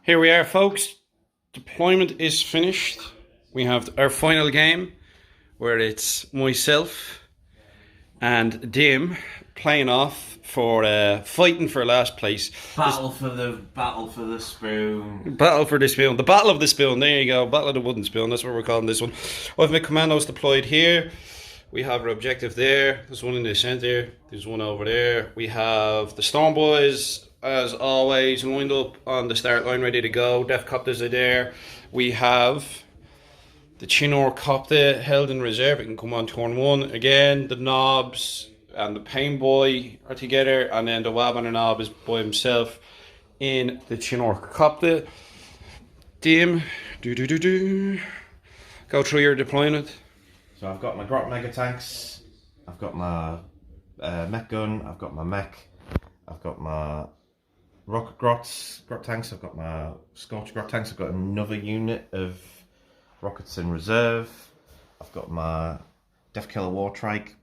Here we are, folks. Deployment is finished. We have our final game where it's myself and Dim playing off for fighting for last place. Battle for the spoon. Battle for the spoon. The battle of the spoon. There you go. Battle of the wooden spoon. That's what we're calling this one. I've my commandos deployed here. We have our objective there. There's one in the center. There's one over there. We have the Storm Boys, as always, lined up on the start line, ready to go. Def Copters are there. We have the Chinor Copter held in reserve. It can come on turn one. Again, the Knobs and the Pain Boy are together, and then the Wabanner Knob is by himself in the Chinor Copter. Dim, go through your deployment. So I've got my Grot Mega Tanks, I've got my mech gun, I've got my mech, I've got my rocket grot tanks, I've got my Scorch grot tanks, I've got another unit of rockets in reserve, I've got my Death Killer Wartrike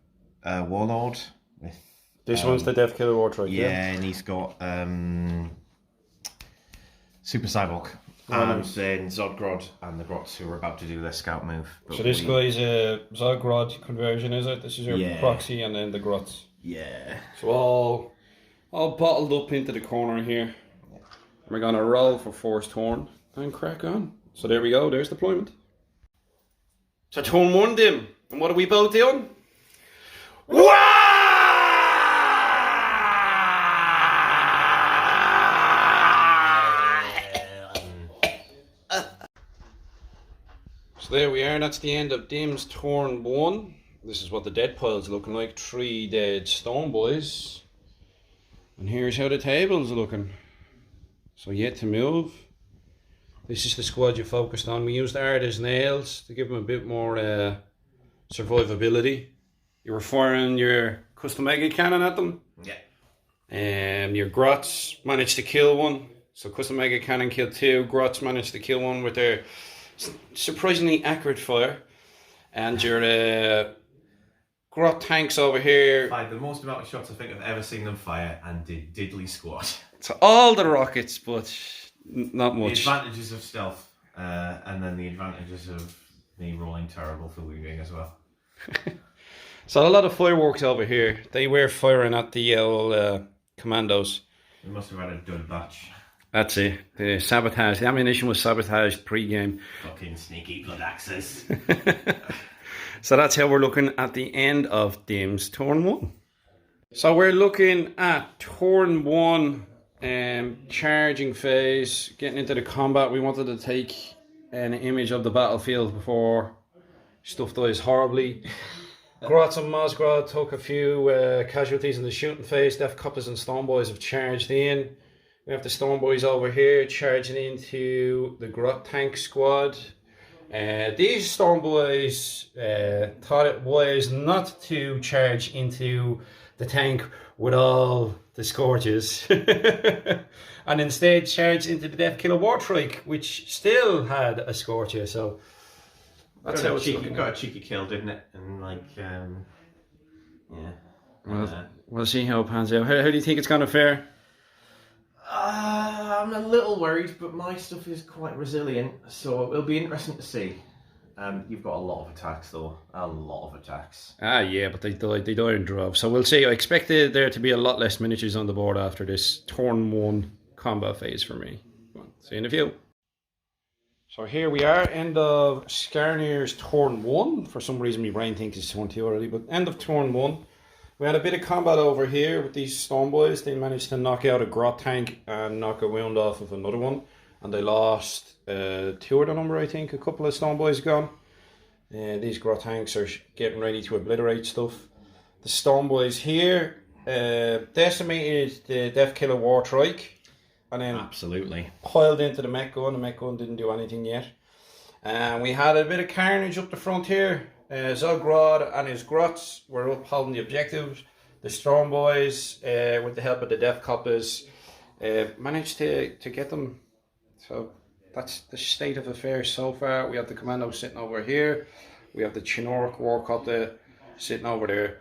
Warlord. With, this one's the Death Killer Wartrike, yeah, and he's got Super Cyborg. And then Zodgrod and the Grots who are about to do their scout move. But so this guy's a Zodgrod conversion, is it? This is your proxy and then the Grots. Yeah. So all bottled up into the corner here. We're going to roll for force turn and crack on. So there we go, there's deployment. So turn one, Dim. And what are we both doing? So there we are, that's the end of Dim's turn one. This is what the dead pile's looking like. 3 dead Stone Boys. And here's how the table's looking. So yet to move. This is the squad you focused on. We used Arda's nails to give them a bit more survivability. You were firing your custom mega cannon at them. Yeah. Your Grots managed to kill one. So custom mega cannon killed 2. Grots managed to kill one with their surprisingly accurate fire. And your Grot tanks over here fired the most amount of shots I think I've ever seen them fire and did diddly squat. So all the rockets, but not much. The advantages of stealth and then the advantages of me rolling terrible for looting as well. So a lot of fireworks over here. They were firing at the old commandos. We must have had a dud batch. That's it. The sabotage. The ammunition was sabotaged pre-game. Fucking sneaky blood axes. So that's how we're looking at the end of Dim's turn one. So we're looking at turn one, charging phase, getting into the combat. We wanted to take an image of the battlefield before stuff dies horribly. Grots and Mosgrod took a few casualties in the shooting phase. Def Coppers and Stone Boys have charged in. We have the Stone Boys over here charging into the Grot tank squad. These Stone Boys thought it wise not to charge into the tank with all the Scorches and instead charged into the Death Killer Wartrike, which still had a Scorcher. So that's how it's looking. Got a cheeky kill, didn't it? And like, yeah. Well, we'll see how it pans out. How do you think it's going to fare? I'm a little worried, but my stuff is quite resilient, so it'll be interesting to see. You've got a lot of attacks, though. A lot of attacks. Ah, yeah, but they die in droves. So we'll see. I expected there to be a lot less miniatures on the board after this turn one combat phase for me. See you in a few. So here we are, end of Skarnir's turn one. For some reason, my brain thinks it's turn 2 already, but end of turn one. We had a bit of combat over here with these Stone Boys. They managed to knock out a Grot tank and knock a wound off of another one. And they lost 2 of the number, I think. A couple of Stone Boys gone. These Grot tanks are getting ready to obliterate stuff. The Stone Boys here decimated the Death Killer Wartrike. And then absolutely piled into the mech gun. The mech gun didn't do anything yet. And we had a bit of carnage up the front here. Zodgrod and his Grots were up holding the objectives. The Storm Boys, with the help of the Death Coppers, managed to get them. So that's the state of affairs so far. We have the Commandos sitting over here. We have the Chinook Warcopter sitting over there.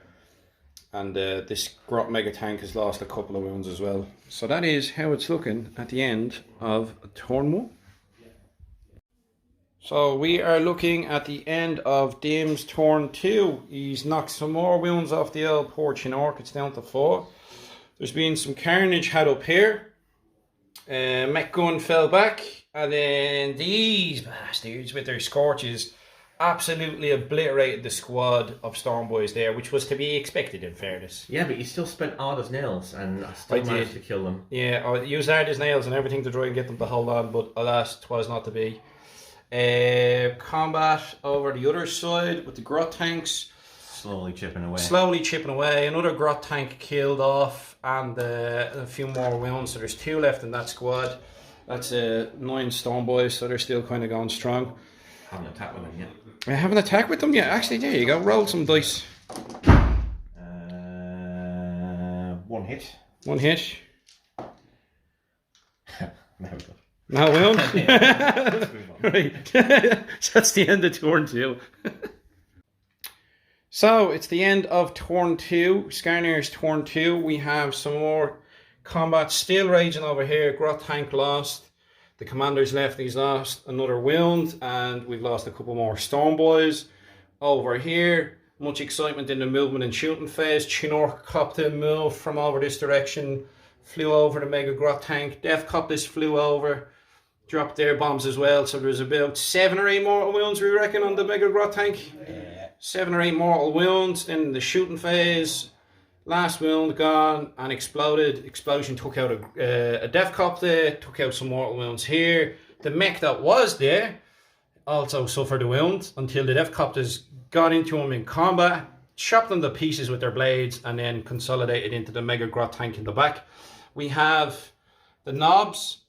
And this Grot Mega Tank has lost a couple of wounds as well. So that is how it's looking at the end of turn 1. So we are looking at the end of Dim's turn 2. He's knocked some more wounds off the old poor Chinork. It's down to 4. There's been some carnage had up here. Mech Gun fell back. And then these bastards with their scorches absolutely obliterated the squad of Storm Boys there, which was to be expected in fairness. Yeah, but you still spent Arda's nails and I still managed to kill them. Yeah, I used Arda's nails and everything to try and get them to hold on, but alas, 'twas not to be. Combat over the other side with the Grot tanks. Slowly chipping away. Another Grot tank killed off and a few more wounds, so there's 2 left in that squad. That's 9 Storm Boys, so they're still kind of going strong. Haven't attacked with them yet. I haven't attacked with them yet. Actually, there you go. Roll some dice. 1 hit. 1 hit. There we go. No wound. Right. So that's the end of turn 2. So it's the end of turn 2. Skarnir's turn 2. We have some more combat still raging over here. Grot tank lost. The commander's left, he's lost another wound, and we've lost a couple more Storm Boys. Over here, much excitement in the movement and shooting phase. Chinork copped a move from over this direction, flew over the Mega Grot tank. Death Coptis flew over, dropped their bombs as well. So there's about 7 or 8 mortal wounds, we reckon, on the Mega Grot tank. 7 or 8 mortal wounds. Then the shooting phase. Last wound gone and exploded. Explosion took out a Death Copter, took out some mortal wounds here. The mech that was there also suffered a wound until the Death Copters got into him in combat, chopped them to pieces with their blades, and then consolidated into the Mega Grot tank in the back. We have the Knobs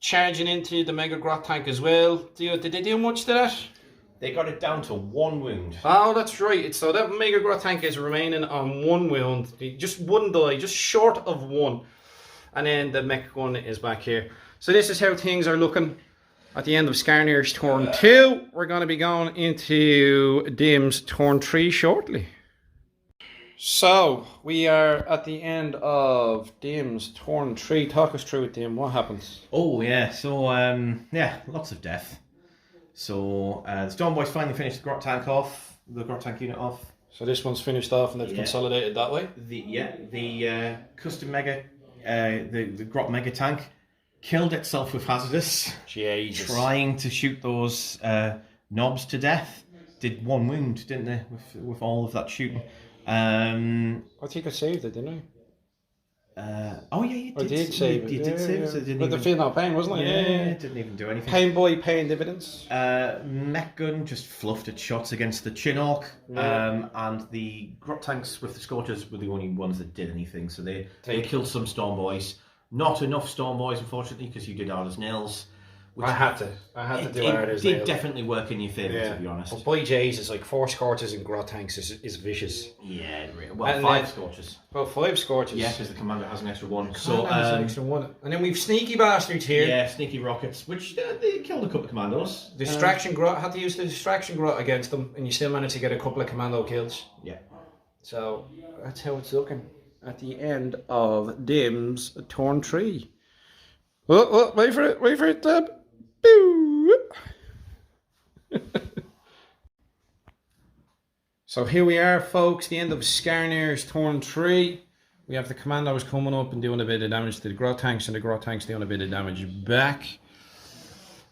charging into the Mega Grot tank as well. Did they do much to that? They got it down to 1 wound. Oh, that's right. So that Mega Grot tank is remaining on 1 wound. He just wouldn't die, just short of 1. And then the Mech Gun is back here. So this is how things are looking at the end of Skarnir's turn 2. We're going to be going into Dim's turn 3 shortly. So we are at the end of Dim's turn 3. Talk us through it, Dim. What happens? Oh, yeah. So, yeah, lots of death. So the Storm Boys finally finished the Grot tank off, the Grot tank unit off. So this one's finished off and they've consolidated that way? The custom Mega, the Grot Mega tank killed itself with Hazardous. Jesus. Trying to shoot those knobs to death. Did 1 wound, didn't they, with all of that shooting. I think I saved it, didn't I? Oh yeah, you did save it. You did save it. So But the feel no pain, wasn't it? Yeah, it didn't even do anything. Pain boy, paying dividends. Mech Gun just fluffed its shots against the Chinork, and the Grot tanks with the Scorchers were the only ones that did anything. So they killed some Storm Boys. Not enough Storm Boys, unfortunately, because you did Arda's nails. I had to do Arda's nails. It did definitely work in your favour, to be honest. But boy Jesus, like 4 Scorchers and Grot tanks is vicious. Yeah, well, 5 Scorchers. Well, 5 Scorchers. Yeah, because the commander has an extra 1. So an extra 1. And then we've sneaky bastards here. Yeah, sneaky rockets, which they killed a couple of commandos. Distraction Grot, had to use the Distraction Grot against them, and you still managed to get a couple of commando kills. Yeah. So that's how it's looking at the end of Dim's turn 3. Oh, wait for it, Deb. So here we are, folks, the end of Skarnir's turn 3. We have the commandos coming up and doing a bit of damage to the Grot tanks, and the Grot tanks doing a bit of damage back.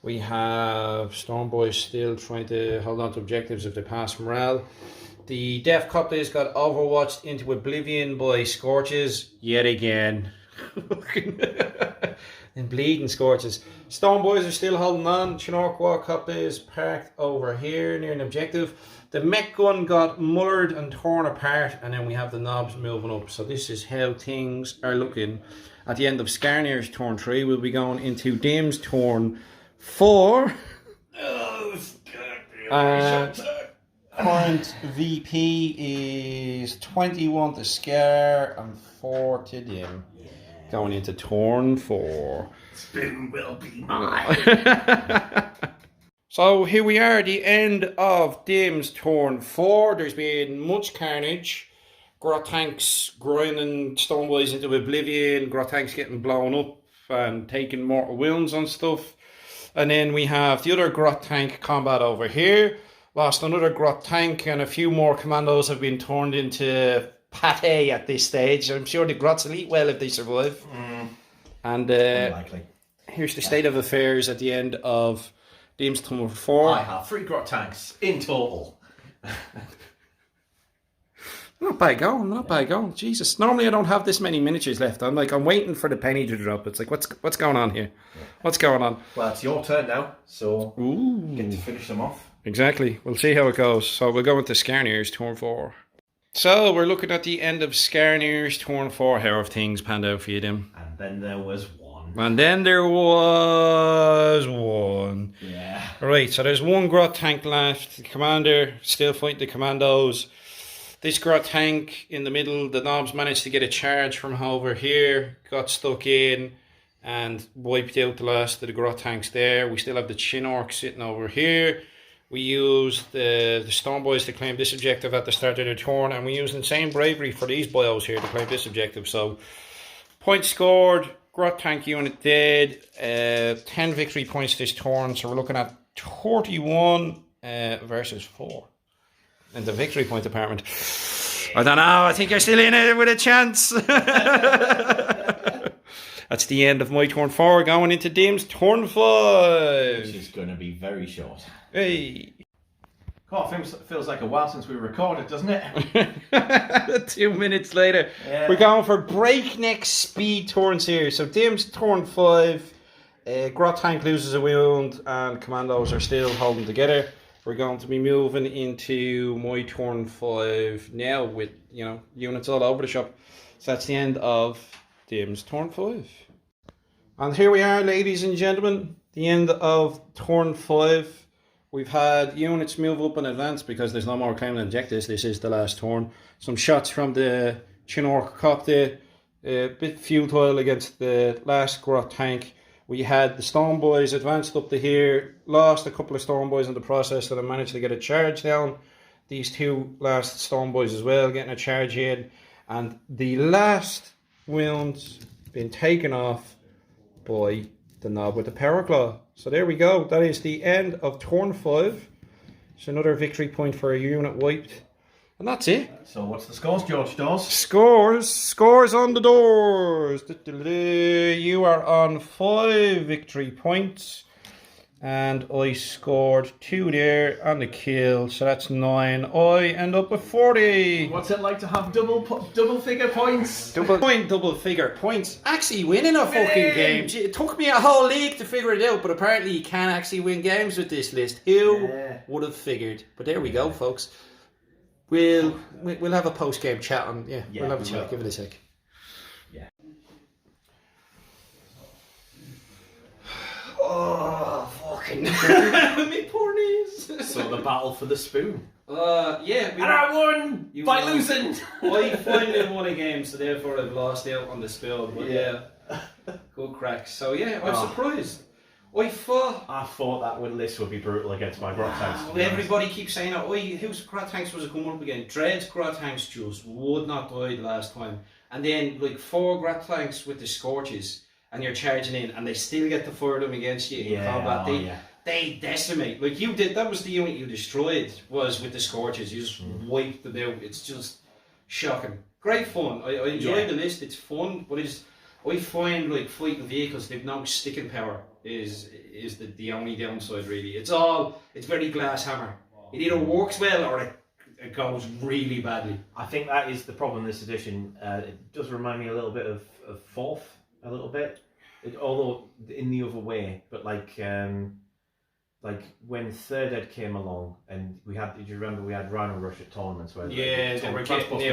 We have Storm Boys still trying to hold on to objectives if they pass morale. The Death Copters got overwatched into oblivion by Scorches yet again. And bleeding Scorches. Storm Boys are still holding on. Chinork Warcopter is parked over here near an objective. The Mech Gun got mullered and torn apart, and then we have the Knobs moving up. So this is how things are looking at the end of Skarnir's turn 3. We'll be going into Dim's turn 4. Current VP is 21 to Skar and 4 to Dim. Going into turn 4. Spin will be mine. So here we are at the end of Dim's turn 4. There's been much carnage. grot tanks grinding stone boys into oblivion, grot tanks getting blown up and taking mortal wounds on stuff. And then we have the other grot tank combat over here. Lost another grot tank, and a few more commandos have been turned into pate at this stage. I'm sure the grots will eat well if they survive. And Unlikely. here's the state of affairs at the end of Games Number 4. I have 3 grot tanks in total. Not bad going, not bad going. Jesus, normally I don't have this many miniatures left. I'm waiting for the penny to drop. It's like, what's going on here? What's going on? Well, it's your turn now, so get to finish them off. Exactly. We'll see how it goes. So we'll go into Skarnir's turn 4. So we're looking at the end of Skarnir's turn 4. How have things panned out for you, Dim? And then there was one. And then there was one. Yeah. Right, so there's one grot tank left. The commander still fighting the commandos. This grot tank in the middle, the knobs managed to get a charge from over here, got stuck in and wiped out the last of the grot tanks there. We still have the chin orc sitting over here. We used the Storm Boys to claim this objective at the start of the turn, and we used insane bravery for these bios here to claim this objective. So, points scored, grot tank unit dead, 10 victory points this turn, so we're looking at 31 versus 4 in the victory point department. I don't know, I think you're still in it with a chance. That's the end of my turn 4, going into Dim's turn 5. Which is going to be very short. Hey. God, feels like a while since we recorded, doesn't it? 2 minutes later. Yeah. We're going for breakneck speed turns here. So Dim's turn 5. Grot tank loses a wound and commandos are still holding together. We're going to be moving into my turn 5 now with, units all over the shop. So that's the end of Dim's turn 5. And here we are, ladies and gentlemen, the end of turn 5. We've had units move up in advance because there's no more claiming objectives. This is the last turn. Some shots from the Chinork Copter, a bit futile against the last grot tank. We had the Storm Boys advanced up to here, lost a couple of Storm Boys in the process, and I managed to get a charge down. These 2 last Storm Boys as well, getting a charge in. And the last wound's been taken off by the knob with the power claw. So there we go. That is the end of turn 5. It's another victory point for a unit wiped. And that's it. So what's the scores, George Dawes? Scores on the doors. You are on 5 victory points. And I scored 2 there on the kill. So that's 9. I end up with 40. What's it like to have double figure points? Double figure points. Actually winning a fucking game. It took me a whole league to figure it out, but apparently you can actually win games with this list. Who would have figured? But there we go, folks. We'll have a post-game chat on. We'll have a chat. Give it a sec. Yeah. Oh, fucking. Me poor knees. So the battle for the spoon. Yeah. And I won by losing. I finally won a game, so therefore I've lost out on the spoon. But yeah. Good crack. So yeah, I'm surprised. I thought that list would be brutal against my grot tanks. Everybody keeps saying that. Whose grot tanks was it coming up again? Dread's grot tanks just would not die the last time. And then like 4 grot tanks with the scorches, and you're charging in, and they still get to fire them against you in combat. They decimate. Like you did. That was the unit you destroyed. Was with the scorches. You just wiped them out. It's just shocking. Great fun. I enjoy the list. It's fun, but I find like fighting vehicles, they've no sticking power is the only downside really. It's very glass hammer. It either works well or it goes really badly. I think that is the problem in this edition. It does remind me a little bit of Fourth, a little bit. Although in the other way, but like when Third Ed came along and did you remember we had Rhino Rush at tournaments where they were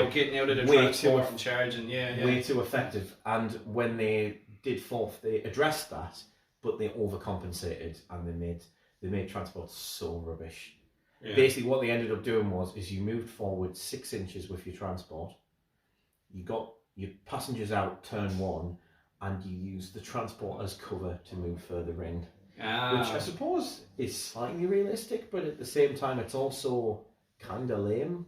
getting out of the transport and charging, way too effective. And when they did Fourth, they addressed that, but they overcompensated and they made transport so rubbish. Yeah. Basically, what they ended up doing is you moved forward 6 inches with your transport, you got your passengers out turn 1, and you used the transport as cover to move further in. Which I suppose is slightly realistic, but at the same time it's also kind of lame.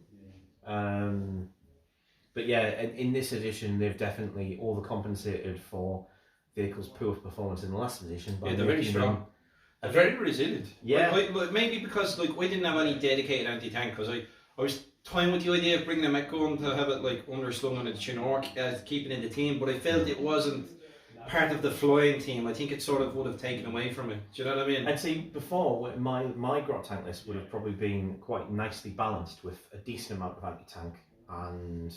But yeah, in this edition, they've definitely overcompensated for vehicles' poor performance in the last edition. Yeah, they're very strong. They're very resilient. Yeah. Maybe because like I didn't have any dedicated anti-tank, because I was toying with the idea of bringing a mech gun to have it like underslung on a Chinook, keep it in the team, but I felt it wasn't part of the flying team. I think it sort of would have taken away from it. Do you know what I mean? I'd say before, my Grot tank list would have probably been quite nicely balanced with a decent amount of anti-tank and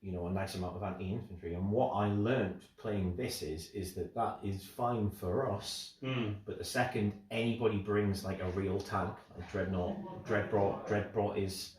you know, a nice amount of anti-infantry. And what I learned playing this is that is fine for us, but the second anybody brings like a real tank, like Dreadbrought is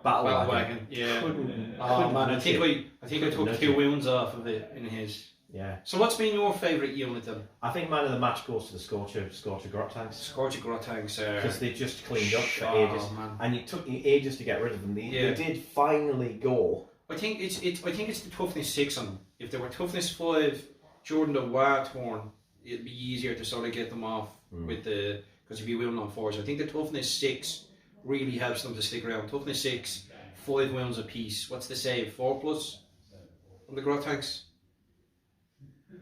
Battle Wagon. Yeah. Couldn't I think I took 2 wounds off of it in his. Yeah. So what's been your favourite unit then? I think man of the match goes to the Scorcher Grot tanks. Scorcher Grot tanks, because they just cleaned up for ages, and it took me ages to get rid of them. They did finally go. I think it's the toughness 6 on them. If they were toughness 5 during the WA turn, it'd be easier to sort of get them off with the, because if you win on 4s, I think the toughness 6 really helps them to stick around. Toughness 6, 5 wounds a piece. What's the save? 4+ on the Grot tanks,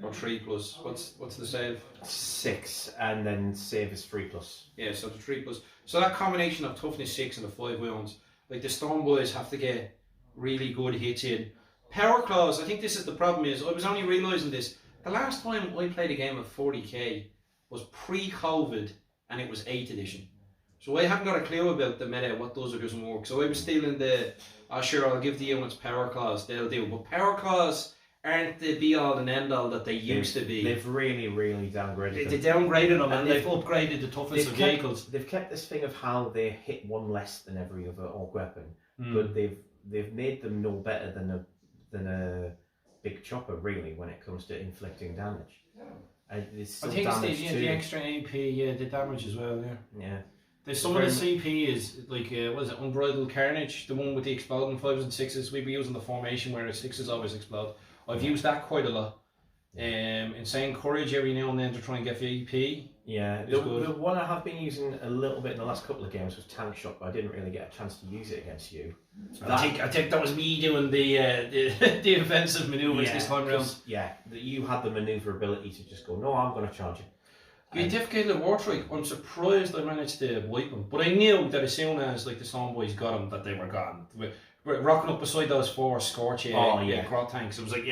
or 3+? What's the save? 6, and then save is 3+. Yeah, so the 3+. So that combination of toughness 6 and the 5 wounds, like the Storm Boys have to get really good hits in. Power Claws, I think this is the problem, is I was only realising this. The last time I played a game of 40k was pre-COVID, and it was 8th edition. So I haven't got a clue about the meta, what does or doesn't work. So I was still in the, sure, I'll give the units Power Claws, they'll do. But Power Claws aren't the be-all and end-all that they used to be. They've really downgraded them. They downgraded them, and they've upgraded the toughness of vehicles. They've kept this thing of how they hit 1 less than every other Orc weapon, but they've made them no better than a big chopper, really, when it comes to inflicting damage. I think it's the extra AP, the damage as well. Yeah. There's some of the CP is like what is it, Unbridled Carnage, the one with the exploding 5s and 6s. We'd be using the formation where the 6s always explode. I've used that quite a lot. Insane Courage every now and then to try and get VP. Yeah, the one I have been using a little bit in the last couple of games was Tank Shot, but I didn't really get a chance to use it against you. I think that was me doing the offensive manoeuvres this time around. Yeah, that you had the manoeuvrability to just go, no, I'm going to charge you. You difficult at Wartrike. I'm surprised I managed to wipe them, but I knew that as soon as like the Storm Boys got them, that they were gone. We're rocking up beside those 4 Scorcher Grot tanks. It was like,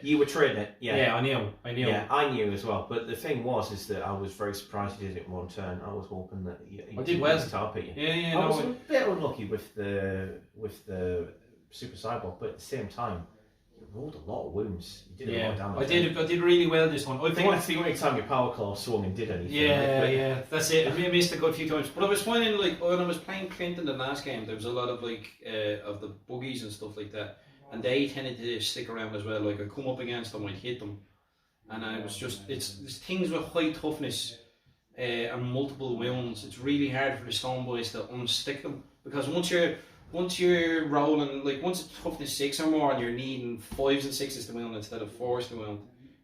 you were trading it. Yeah, I knew. Yeah, I knew as well. But the thing was that I was very surprised you did it in 1 turn. I was hoping that you did well. Target you. Yeah. I was a bit unlucky with the Super Cyborg, but at the same time, you rolled a lot of wounds. You did a lot of damage. I did really well this one. I think that's the only time your Power Claw swung and did anything. Yeah, that's it. I missed a good few times. But I was finding, like, when I was playing Clinton the last game, there was a lot of, like, of the buggies and stuff like that. And they tended to stick around as well. Like, I'd come up against them, I'd hit them. And I was just, it's things with high toughness and multiple wounds. It's really hard for the Stone Boys to unstick them. Because once you're rolling, like once it's toughness 6 or more and you're needing 5s and 6s to wound instead of 4s to wound,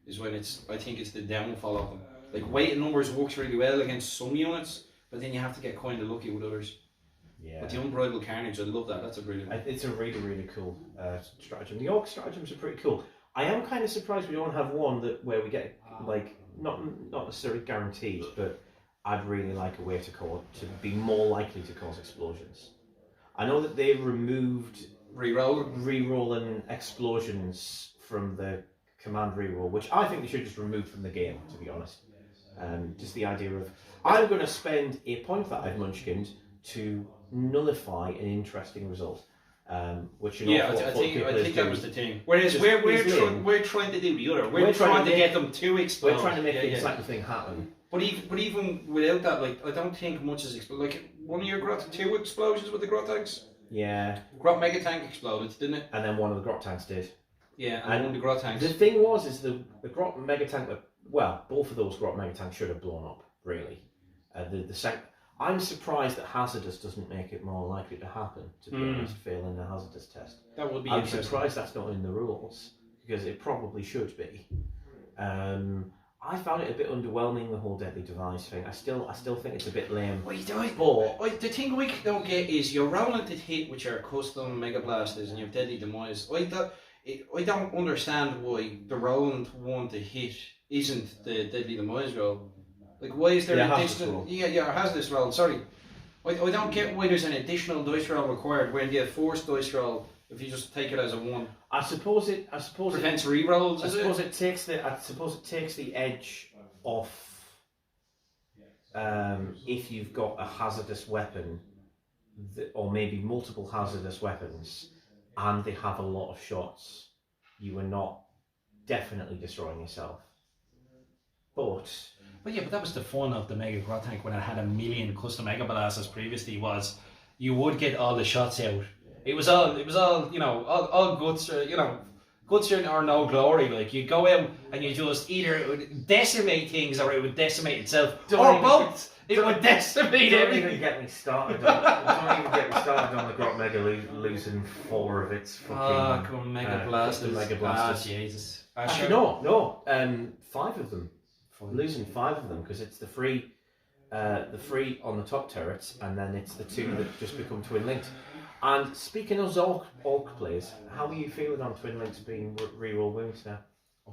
is when I think it's the downfall of them. Like weight and numbers works really well against some units, but then you have to get kind of lucky with others. Yeah. But the Unbridled Carnage, I love that. That's a brilliant. It's a really cool stratagem. The Orc stratagems are pretty cool. I am kind of surprised we don't have one where we get like not necessarily guaranteed, but I'd really like a way to be more likely to cause explosions. I know that they removed re-rolling explosions from the command re-roll, which I think they should just remove from the game, to be honest. Just the idea of, I'm going to spend a point that I've munchkined to nullify an interesting result. Which I think that was the thing. Whereas we're trying to do the other. We're trying to get them to explode. We're trying to make the exact thing happen. But even without that, like I don't think much is exploded. Like one of your Grot 2 explosions with the Grot tanks. Yeah. Grot Mega Tank exploded, didn't it? And then one of the Grot tanks did. Yeah, and one of the Grot tanks. The thing was, the Grot Mega Tank. Well, both of those Grot Mega Tanks should have blown up. Really. I'm surprised that Hazardous doesn't make it more likely to happen, to be honest, failing the Hazardous test. That would be I'm surprised that's not in the rules, because it probably should be. I found it a bit underwhelming, the whole Deadly Device thing. I still think it's a bit lame. The thing we don't get is you're rolling to hit with your custom Mega Blasters and your Deadly Demise. I don't understand why the rolling one to hit isn't the Deadly Demise roll. Like, why is there an additional... Yeah, hazardous roll, sorry. I don't get why there's an additional dice roll required when you have forced dice roll if you just take it as a 1. I suppose prevents rerolls. I suppose it takes the edge off. If you've got a hazardous weapon, or maybe multiple hazardous weapons, and they have a lot of shots, you are not definitely destroying yourself. But that was the fun of the Mega Grot Tank when it had a million custom Mega Blasters previously, was you would get all the shots out. It was all all guts, guts or no glory. Like, you go out and you just either it would decimate things or it would decimate itself, or both. It would decimate everything. Don't even get me started on the Grot Mega losing 4 of its fucking Mega Blasters. Mega Blasters. Jesus. Actually, no. 5 of them. Losing 5 of them, because it's the 3 on the top turrets, and then it's the 2 that just become twin linked. And speaking of Ork players, how are you feeling on twin links being reroll wounds now?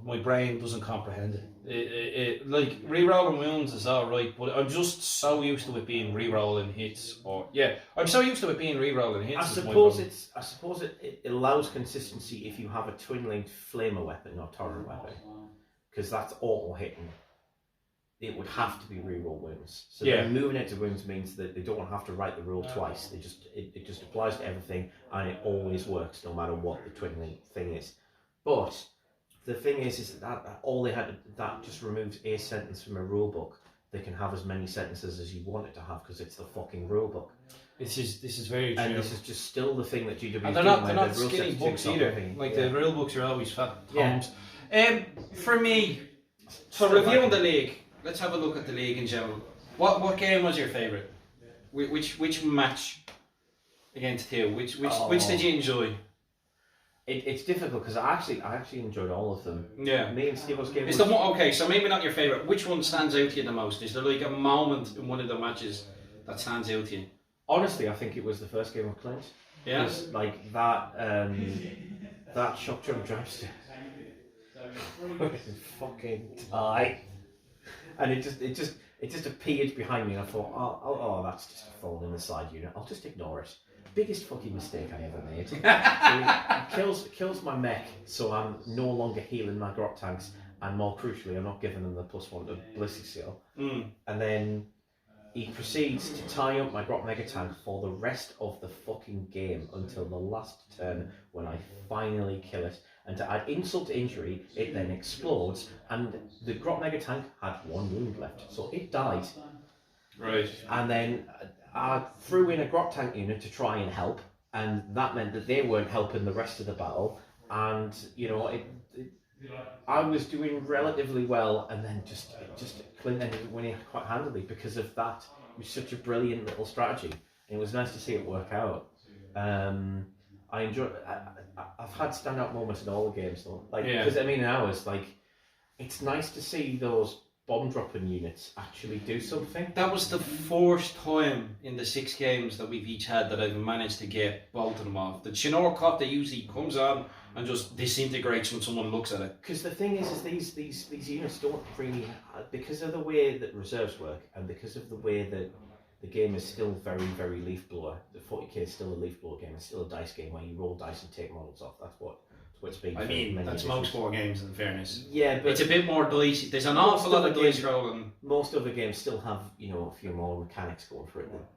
My brain doesn't comprehend it. Like, rerolling wounds is alright, but I'm just so used to it being rerolling hits. I'm so used to it being rerolling hits. I suppose it allows consistency if you have a twin linked flamer weapon or torrent weapon, because that's auto hitting. It would have to be reroll wounds. So then moving it to wounds means that they don't have to write the rule twice. It just applies to everything, and it always works no matter what the twin link thing is. But the thing is that all they had, that just removes a sentence from a rule book. They can have as many sentences as you want it to have, because it's the fucking rule book. This is very true. And this is just still the thing that GW is and they're not skinny books either. The rule books are always fat tomes. For me, so reviewing the league, let's have a look at the league in general. What game was your favourite? Which match against who? Which did you enjoy? It's difficult because I actually enjoyed all of them. Yeah. Me and Skibo's game. Is the one okay? So maybe not your favourite. Which one stands out to you the most? Is there like a moment in one of the matches that stands out to you? Honestly, I think it was the first game of Clint. Yeah. It was like that. That shock jump dragster. Fucking tie. And it just appeared behind me, and I thought, oh, that's just a fall in the side unit. I'll just ignore it. Biggest fucking mistake I ever made. It kills my mech, so I'm no longer healing my grot tanks, and more crucially, I'm not giving them the +1 to ballistic seal. And then he proceeds to tie up my grot mega tank for the rest of the fucking game until the last turn, when I finally kill it. And to add insult to injury, it then explodes, and the grot mega tank had 1 wound left, so it died. Right. And then I threw in a grot tank unit to try and help, and that meant that they weren't helping the rest of the battle. And I was doing relatively well, and then Clint ended up winning quite handily because of that. It was such a brilliant little strategy, and it was nice to see it work out. I enjoy. I've had standout moments in all the games though, because it's nice to see those bomb dropping units actually do something. That was the first time in the 6 games that we've each had that I've managed to get both of them off. The Shinnor cop that usually comes on and just disintegrates when someone looks at it. Because the thing is these units don't really, because of the way that reserves work, and because of the way that the game is still very, very leaf blower. The 40k is still a leaf blower game. It's still a dice game where you roll dice and take models off. That's what it's been. I mean, that's most 4 games, in fairness. Yeah, but it's a bit more dice. There's an awful lot of dice rolling. Most of the games still have, a few more mechanics going for it that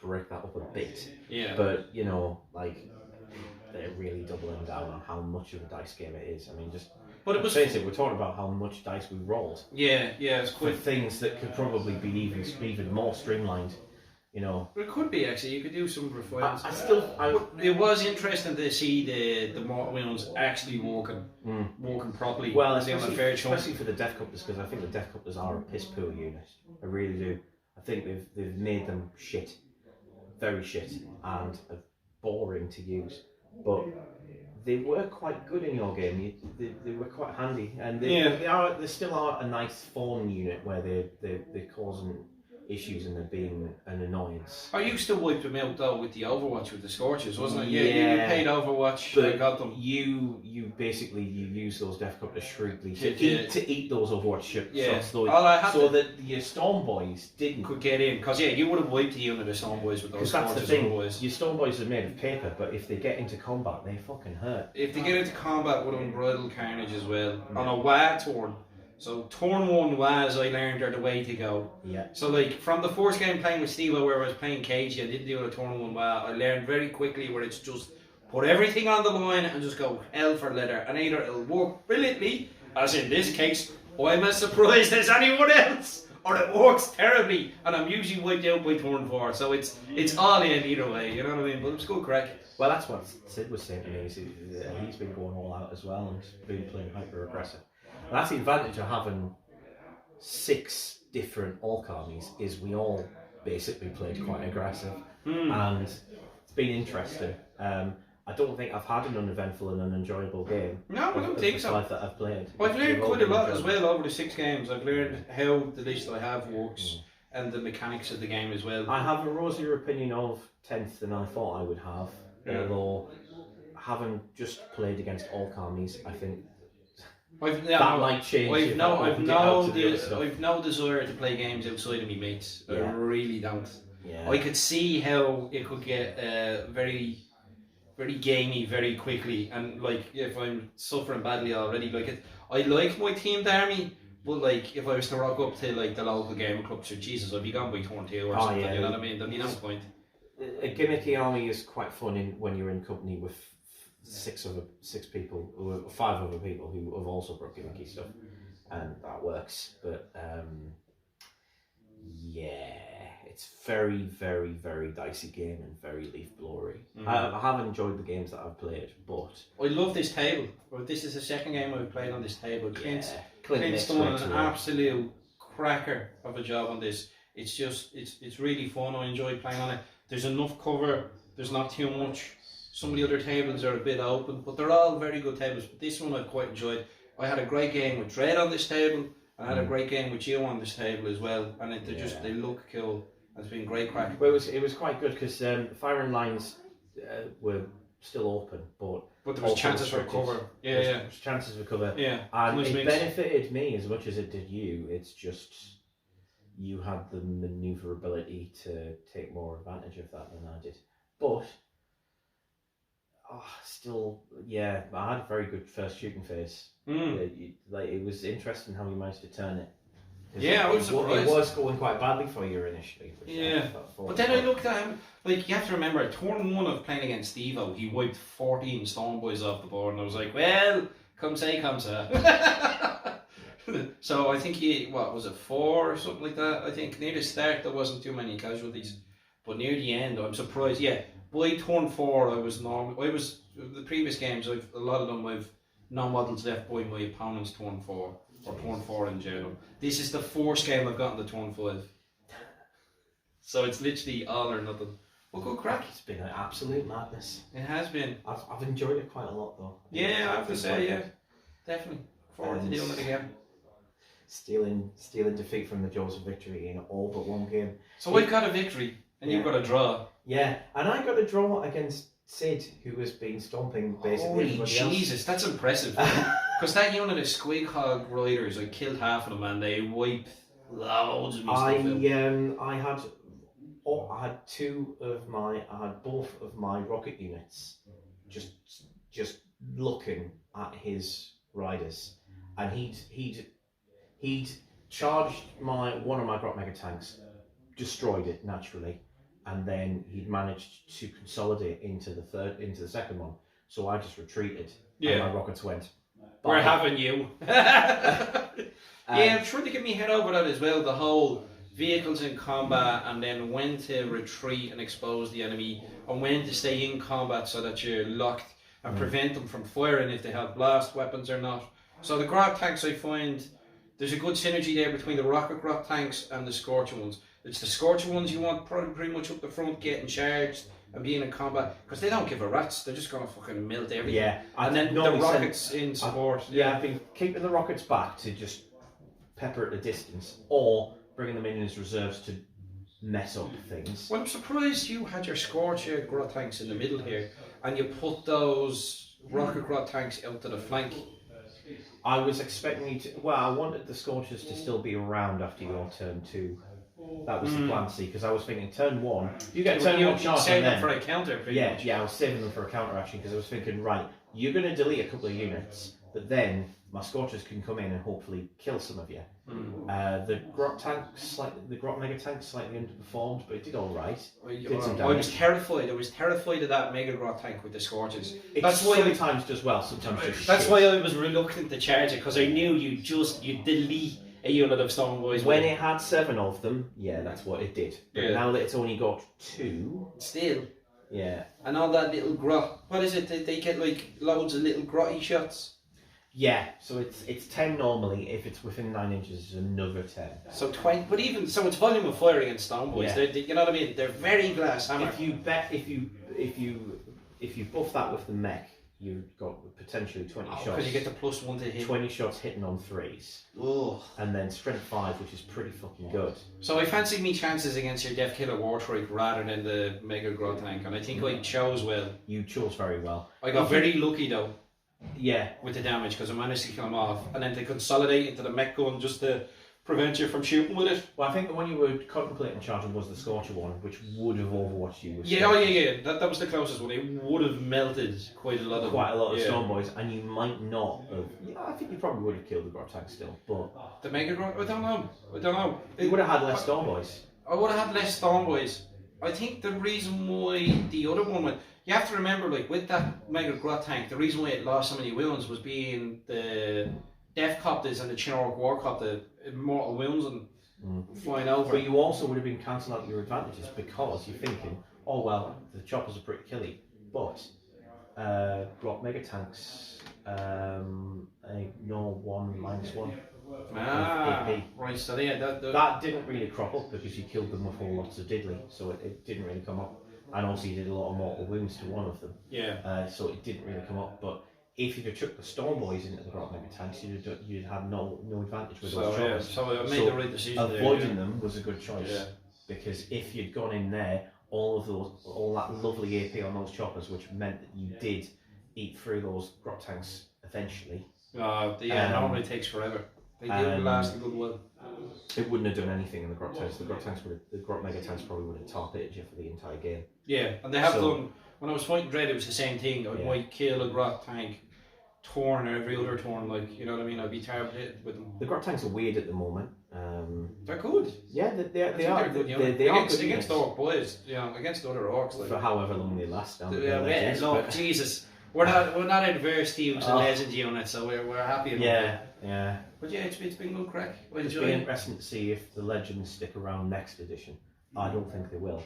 break that up a bit. Yeah. But they're really doubling down on how much of a dice game it is. I mean, But it was. We're talking about how much dice we rolled. Yeah, it's quite things that could probably be even more streamlined. It could be actually. You could do some refinements. It was interesting to see the mortal wounds actually working properly. Well, especially for the Death Couplers, because I think the Death Couplers are a piss poor unit. I really do. I think they've made them shit, very shit, and boring to use. But they were quite good in your game. They were quite handy, and they still are a nice phone unit where they're causing issues and they're being an annoyance. I used to wipe them out though with the Overwatch with the Scorches, wasn't it? Yeah, you paid Overwatch, but I got them. You basically use those Death Cup shrewdly to eat those Overwatch shots. Yeah. So that your Storm Boys could get in, because you would have wiped the unit of Storm Boys with those Scorches. That's the thing. Your Storm Boys are made of paper, but if they get into combat, they fucking hurt. If they get into combat with unbridled carnage as well, on a WA turn. So turn 1 WAs I learned are the way to go. Yeah. So like from the first game playing with Steve where I was playing Cagey, I didn't do a turn 1 WA. I learned very quickly where it's just put everything on the line and just go hell for leather, and either it'll work brilliantly, as in this case, I'm as surprised as anyone else, or it works terribly and I'm usually wiped out by turn 4. So it's all in either way, you know what I mean? But it's good crack. Well, that's what Sid was saying to me. He's been going all out as well and been playing hyper aggressive. And that's the advantage of having 6 different Orc armies, is we all basically played quite aggressive, and it's been interesting. I don't think I've had an uneventful and unenjoyable game. No, I don't think so. Life that I've played. Well, I've learned quite a lot as well over the 6 games. I've learned how the list I have works and the mechanics of the game as well. I have a rosier opinion of 10th than I thought I would have, although having just played against Orc armies, I think might change. I've no desire to play games outside of me mates. I really don't. Yeah. I could see how it could get very, very gamey very quickly, and like if I'm suffering badly already, like I like my teamed army, but like if I was to rock up to like the local gaming club, so Jesus, I'd be gone by turn 2 or something. You know what I mean? There'd be no point. A gimmicky army is quite fun when you're in company with 6 people, or 5 other people who have also brought gimmicky stuff, and that works. But it's very, very, very dicey game and very leaf blowery. I have enjoyed the games that I've played, but I love this table. This is the second game I've played on this table. Clint's done an absolute cracker of a job on this. It's really fun. I enjoy playing on it. There's enough cover. There's not too much. Some of the other tables are a bit open, but they're all very good tables. But this one I've quite enjoyed. I had a great game with Dread on this table, and I had a great game with you on this table as well. And they look cool. It's been great crack. Well, it was quite good because firing lines were still open, but there was chances for cover. There was chances for cover. Yeah, and it benefited me as much as it did you. It's just you had the maneuverability to take more advantage of that than I did. But still, I had a very good first shooting phase. It was interesting how you managed to turn it. Yeah, I was surprised. It was going quite badly for you initially. But then I looked at him, like, you have to remember, turn 1 of playing against Steve-O, he wiped 14 Storm Boys off the board, and I was like, well, come say. So I think he, what was it, 4 or something like that? I think near the start there wasn't too many casualties, but near the end, I'm surprised. Yeah, by turn 4, the previous games, a lot of them, I've no models left by my opponent's turn 4. Or turn 4 in general. This is the 4th game I've gotten to turn 5. So it's literally all or nothing. Well, good crack. It's been an absolute madness. It has been. I've enjoyed it quite a lot though. Yeah, I have to say, definitely. Forward to doing it again. Stealing defeat from the jaws of victory in all but one game. So I've got a victory and you've got a draw. Yeah, and I got a draw against Sid, who has been stomping basically. Holy Jesus, that's impressive. Because that unit of Squig Hog Riders, I killed half of them and they wiped loads of me stuff out. I had both of my rocket units just looking at his riders, and he'd charged one of my Grot Mega tanks, destroyed it naturally, and then he'd managed to consolidate into the second one. So I just retreated, and my rockets went. We're having you. I'm trying to get my head over that as well. The whole vehicles in combat, and then when to retreat and expose the enemy, and when to stay in combat so that you're locked and prevent them from firing if they have blast weapons or not. So the Grot tanks, I find there's a good synergy there between the rocket Grot tanks and the Scorcher ones. It's the Scorcher ones you want pretty much up the front, getting charged, and being in combat, because they don't give a rat's. They're just gonna fucking melt everything. Yeah, and then the rockets in support. I've been keeping the rockets back to just pepper at a distance, or bringing them in as reserves to mess up things. Well, I'm surprised you had your Scorcher Grot tanks in the middle here, and you put those rocket Grot tanks out to the flank. I was expecting you to. Well, I wanted the Scorchers to still be around after your turn 2. That was the plan, see, because I was thinking turn 1. You get turn 1 charge, save them then for a counter. Much. Yeah, I was saving them for a counter action because I was thinking, right, you're going to delete a couple of units, but then my Scorchers can come in and hopefully kill some of you. The Grot Mega Tank slightly underperformed, but it did all right. I was terrified. I was terrified of that Mega Grot tank with the Scorches. That's why sometimes does well, sometimes just That's shit. why I was reluctant to charge it, because I knew you delete a unit of Stone Boys. When it had 7 of them, yeah, that's what it did. But now that it's only got 2, still. Yeah. And all that little grot. What is it? They get like loads of little grotty shots. Yeah, so it's 10 normally. If it's within 9 inches, it's another 10. So 20, but even so, it's volume of fire against Stone Boys. Yeah. You know what I mean? They're very glass hammer. If you buff that with the mech, you've got potentially 20 shots. Because you get the +1 to hit. 20 shots hitting on 3s. Oh. And then strength 5, which is pretty fucking good. So I fancy me chances against your Death Killer Wartrike rather than the Mega Grot tank, and I think I chose well. You chose very well. I got very lucky though. Yeah. With the damage, because I managed to kill him off, and then to consolidate into the mech gun just to prevent you from shooting with it. Well, I think the one you were contemplating charging was the Scorcher one, which would have overwatched you with yeah. That was the closest one. It would have melted quite a lot of Stone Boys, and you might not have. Yeah, I think you probably would have killed the Grot tank still, but the Mega Grot, I don't know. You would have had less Stone Boys. I would have had less Stone Boys. I think the reason why the other one went. You have to remember, like, with that Mega Grot tank, the reason why it lost so many wounds was being the Death Copters and the Chinork War Copter mortal wounds and flying over. But you also would have been cancelling out your advantages because you're thinking, oh well, the choppers are pretty killy, but Grot Mega Tanks ignore 1 -1. Right, so yeah, that didn't really crop up because you killed them with whole lots of diddly, so it didn't really come up. And also you did a lot of mortal wounds to one of them. Yeah. So it didn't really come up. But if you'd have chucked the Storm Boys into the Grot Mega Tanks, you'd have no advantage with those choppers. So I made the right decision. Avoiding them was a good choice. Because if you'd gone in there, all that lovely AP on those choppers, which meant that you did eat through those Grot Tanks eventually. Normally takes forever. They do last a good while. It wouldn't have done anything in the Grot Tanks. The Grot Mega Tanks probably would have targeted you for the entire game. Yeah, and they have done. When I was fighting Dread, it was the same thing. I might kill a Grot tank, turn every other turn, like, you know what I mean. I'd be targeted with them. The Grot Tanks are weird at the moment. They're good. Yeah, they are. They are good against Orc boys. Against other Orcs. Like, for however long they last. Jesus. We're not adverse to using legend units, so we're happy about it. Yeah. But yeah, it's been good crack. It's been interesting to see if the legends stick around next edition. I don't think they will.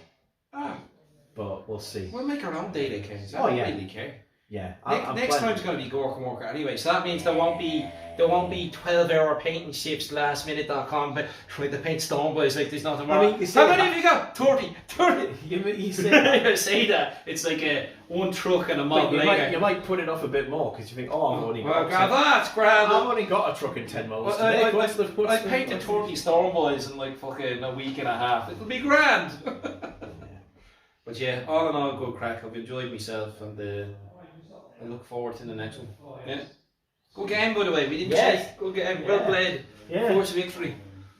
But we'll see. We'll make our own data counts. I don't really care. Yeah. Next time's going to be Gork and Walker anyway, so that means there won't be 12-hour painting shifts lastminute.com, but trying to paint Stone Boys like there's nothing wrong. How many have you got? 30. You say that. It's like one truck and a mob later. You might put it off a bit more because you think, I've only got that's grand. I've only got a truck and 10 miles. I painted 30 Stone Boys in like fucking a week and a half. It'll be grand. But yeah, all in all, good crack. I've enjoyed myself, and I look forward to the next one. Yeah. Good game, by the way. We didn't cheat. Good game. Well played. Force victory.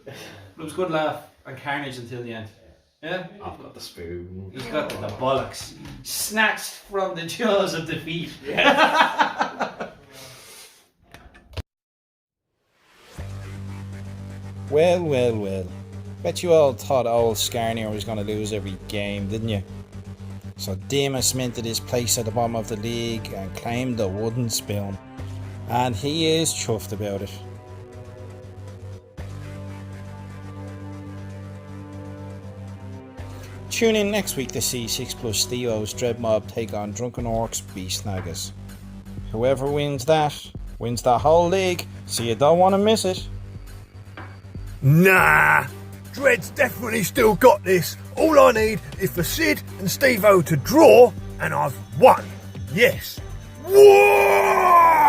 It was a good laugh and carnage until the end. Yeah. I've got the spoon. He's got the bollocks snatched from the jaws of defeat. Yeah. Well. Bet you all thought old Skarnir was going to lose every game, didn't you? So Demas minted his place at the bottom of the league and claimed the wooden spoon. And he is chuffed about it. Tune in next week to see 6+ Stevo's Dread Mob take on Drunken Orks Beast Nagas. Whoever wins that, wins the whole league, so you don't want to miss it. Nah! Dred's definitely still got this. All I need is for Sid and Steve-O to draw, and I've won. Yes. Whoa!